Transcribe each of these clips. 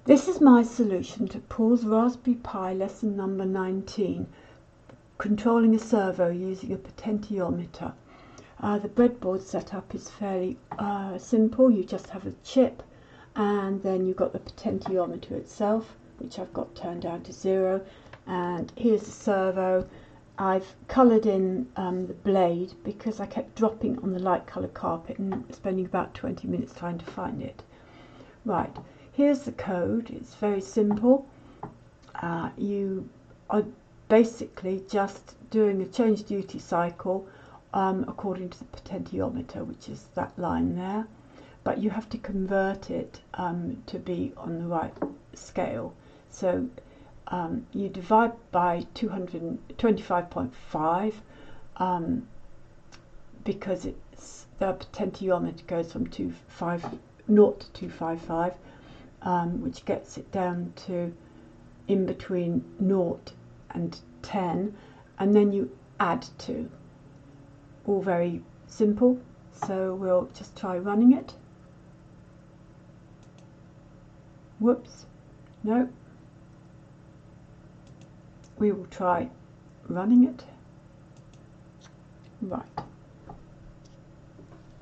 This is my solution to Paul's Raspberry Pi lesson number 19, controlling a servo using a potentiometer. The breadboard setup is fairly simple. You just have a chip, and then you've got the potentiometer itself, which I've got turned down to 0, and here's the servo. I've coloured in the blade because I kept dropping on the light coloured carpet and spending about 20 minutes trying to find it. Right, here's the code. It's very simple. You are basically just doing a change duty cycle according to the potentiometer, which is that line there, but you have to convert it to be on the right scale. So you divide by 225.5 because it's the potentiometer goes from 0 to 255, which gets it down to in between 0 and 10, and then you add 2. All very simple. So we'll just try running it. Whoops, no. We will try running it. Right,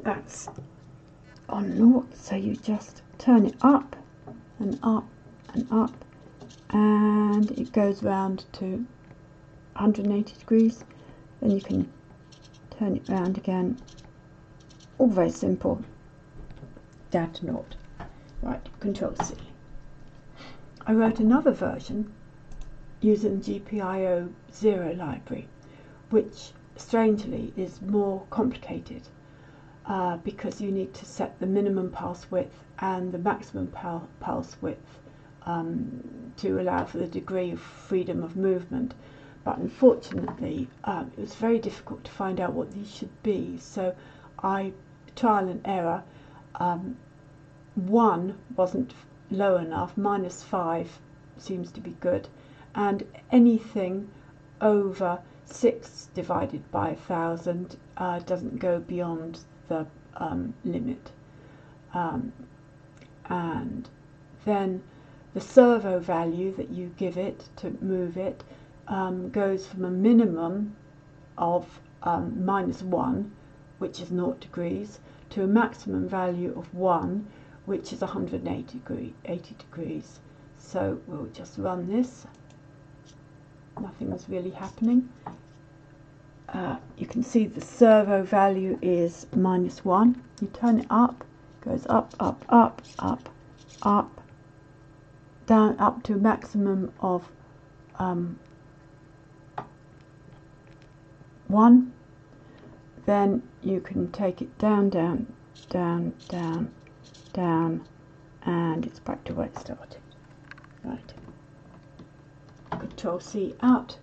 that's on 0, so you just turn it up and up and up, and it goes round to 180 degrees. Then you can turn it round again. All very simple. Down to 0. Right, Control C. I wrote another version using GPIO.0 library, which strangely is more complicated because you need to set the minimum pulse width and the maximum pulse width to allow for the degree of freedom of movement. But unfortunately it was very difficult to find out what these should be, so I trial and error. 1 wasn't low enough, -5 seems to be good, and anything over 6 divided by 1000 doesn't go beyond the limit. And then the servo value that you give it to move it goes from a minimum of -1, which is 0 degrees, to a maximum value of 1, which is 180 degrees. So we'll just run this. Nothing was really happening. You can see the servo value is -1. You turn it up, goes up, up, up, up, up, down up to a maximum of 1. Then you can take it down, down, down, down, down, and it's back to where it started. Right. Control C out.